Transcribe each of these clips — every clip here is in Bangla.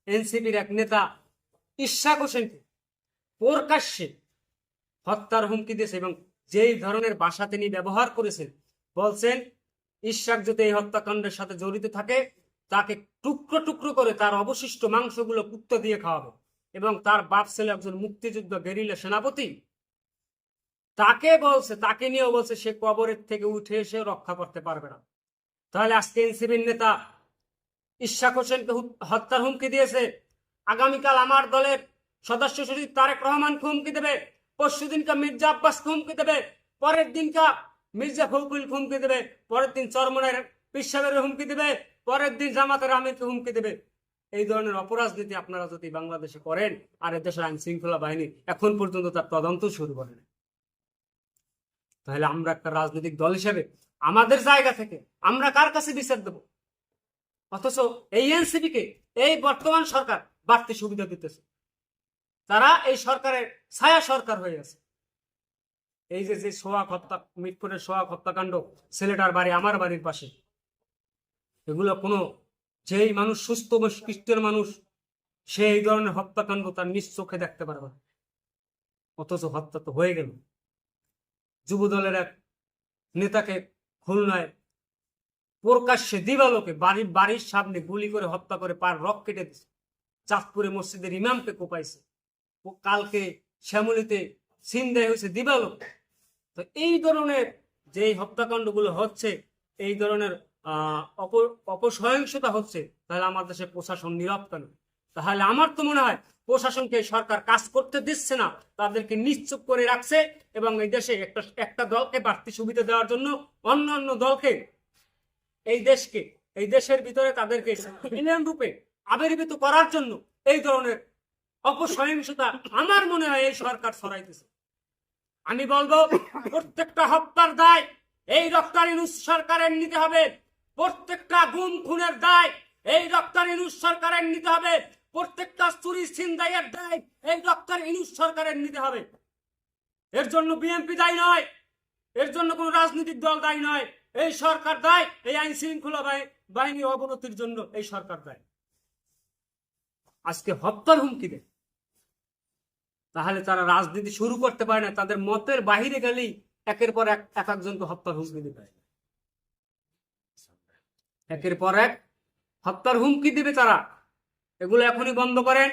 এনসিপির এক নেতা ইশরাক হোসেনকে প্রকাশ্যে হত্যার হুমকি দিয়েছে এবং যেই ধরনের ভাষা তিনি ব্যবহার করেছেন, বলছেন ইশরাক যদি এই হত্যাকাণ্ডের সাথে জড়িত থাকে তাকে টুকরো টুকরো করে তার অবশিষ্ট মাংসগুলো কুত্তা দিয়ে খাওয়াবে। এবং তার বাপ ছেলে একজন মুক্তিযুদ্ধ গেরিলা সেনাপতি, তাকে নিয়েও বলছে সে কবরের থেকে উঠে এসে রক্ষা করতে পারবে না। তাহলে আজকে এনসিপির নেতা ইশরাক হোসেনকে হত্যার হুমকি দিয়েছে, আগামীকাল আমার দলের সদস্য সচিব তারেক রহমানকে হুমকি দেবে, পরশুদিনকা মির্জা আব্বাসকে হুমকি দেবে, পরের দিনকা মির্জা ফখরুল হুমকি দেবে, পরের দিন চরমনের পিসাবের হুমকি দেবে, পরের দিন জামাতের আমিরকে হুমকি দেবে। এই ধরনের অপরাজনীতি আপনারা যদি বাংলাদেশে করেন আর দেশের আইন শৃঙ্খলা বাহিনী এখন পর্যন্ত তার তদন্ত শুরু করেন, তাহলে আমরা একটা রাজনৈতিক দল হিসেবে আমাদের জায়গা থেকে আমরা কার কাছে বিচার দেব? অথচ এই এনসিপিকে এই বর্তমান সরকার বাড়তি সুবিধা দিতেছে, তারা এই সরকারের ছায়া সরকার হয়ে আছে। এই যে সোহাগ হত্যা, মিরপুরের সোহাগ হত্যাকাণ্ড, ছেলেটার বাড়ি আমার বাড়ির পাশে, এগুলো কোনো যেই মানুষ সুস্থ মস্তিষ্কের মানুষ সে এই ধরনের হত্যাকাণ্ড তার নিজ চোখে দেখতে পারবে না, অথচ হত্যা তো হয়ে গেল। যুবদলের এক নেতাকে খুলনায় প্রকাশ্যে দিবালোকে বাড়ির সামনে গুলি করে হত্যা করে পার রক কেটে দিচ্ছে। চাঁদপুরে মসজিদের ইমামকে কোপাইছে, কালকে শ্যামলীতে ছিনতাই হয়েছে দিবালোক। তো এই ধরনের যে হত্যাকাণ্ডগুলো হচ্ছে, এই ধরনের অপসহিংসতা হচ্ছে, তাহলে আমার দেশে প্রশাসন নীরব কেন? তাহলে আমার তো মনে হয় প্রশাসনকে সরকার কাজ করতে দিচ্ছে না, তাদেরকে নিশ্চুপ করে রাখছে এবং এই দেশে একটা দলকে বাড়তি সুবিধা দেওয়ার জন্য অন্যান্য দলকে এই দেশের ভিতরে তাদেরকে ইউনিয়ন রূপে আবির্ভূত করার জন্য এই ধরনের অপসহিংসতা আমার মনে হয় এই সরকার ছড়াইতেছে। আমি বলবো প্রত্যেকটা হত্যার দায় এই ডক্টর ইউনূস সরকারের নিতে হবে, প্রত্যেকটা গুম খুনের দায় এই ডক্টর ইউনূস সরকারের নিতে হবে, প্রত্যেকটা চুরি ছিনতাইয়ের দায় এই ডক্টর ইউনূস সরকারের নিতে হবে। এর জন্য বিএনপি দায়ী নয়, এর জন্য কোন রাজনৈতিক দল দায়ী নয়, এই সরকার দায়ী। এই আইন শৃঙ্খলা বাহিনীর অবনতির জন্য এই সরকার দায়ী। আজকে হত্যার হুমকি দেয়, তাহলে তারা রাজনীতি শুরু করতে পারে না, তাদের মতের বাহিরে গেলেই একের পর এক একজনকে হত্যার হুমকি দিতে হয়, একের পর এক হত্যার হুমকি দিবে তারা। এগুলো এখনই বন্ধ করেন।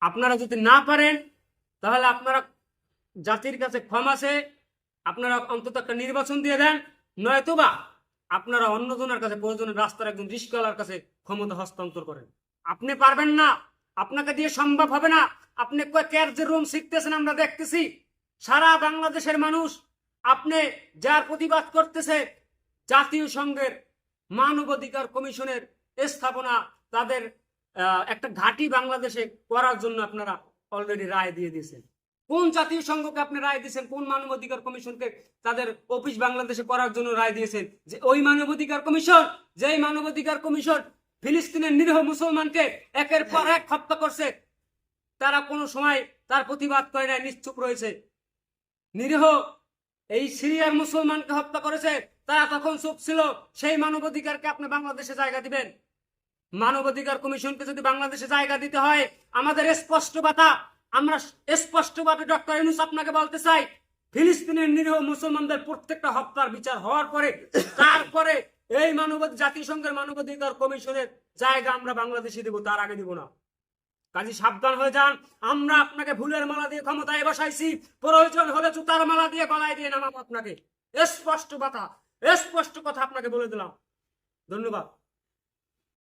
আপনারা যদি না পারেন তাহলে আপনারা জাতির কাছে ক্ষমা চেয়ে আপনারা অন্তত একটা নির্বাচন দিয়ে দেন, নয়তোবা আপনারা অন্যজনের কাছে, প্রয়োজনে রাস্তার একজন রিস্কাওয়ালার কাছে ক্ষমতা হস্তান্তর করেন। আপনি পারবেন না, আপনাকে দিয়ে সম্ভব হবে না। আপনি ক্যার্জের রুম শিখতেছেন, আমরা দেখতেছি সারা বাংলাদেশের মানুষ আপনি যার প্রতিবাদ করতেছে, জাতীয় সংঘের মানবাধিকার কমিশনের স্থাপনা, তাদের একটা ঘাঁটি বাংলাদেশে করার জন্য আপনারা অলরেডি রায় দিয়ে দিয়েছেন। কোন জাতীয় সংঘকে আপনি রায় দিয়েছেন? কোন মানবাধিকার কমিশনকে তাদের অফিস বাংলাদেশে করার জন্য রায় দিয়েছেন? যে ওই মানবাধিকার কমিশন, যেই মানবাধিকার কমিশন ফিলিস্তিনের নিরীহ মুসলমানকে একের পর এক হত্যা করছে, তারা কোনো সময় তার প্রতিবাদ করে নাই, নিশ্চুপ রয়েছে। নিরীহ এই সিরিয়ার মুসলমানকে হত্যা করেছে, তারা তখন চুপ ছিল। সেই মানবাধিকারকে আপনি বাংলাদেশে জায়গা দিবেন? মানবাধিকার কমিশনকে যদি বাংলাদেশে জায়গা দিতে হয়, আমাদের স্পষ্ট কথা, আমরা স্পষ্টভাবে ডক্টর ইউনূস আপনাকে বলতে চাই, ফিলিস্তিনের নিরীহ মুসলমানদের প্রত্যেকটা হত্যার বিচার হওয়ার পরে তারপরে এই জাতিসংঘের মানবাধিকার কমিশনের জায়গা আমরা বাংলাদেশে দেব, তার আগে দিব না। কাজী সাবধান হয়ে যান। আমরা আপনাকে ফুলের মালা দিয়ে ক্ষমতায় বসাইছি, প্রয়োজন হলে জুতার মালা দিয়ে গলায় দিয়ে নামাবো আপনাকে। স্পষ্ট কথা আপনাকে বলে দিলাম। ধন্যবাদ।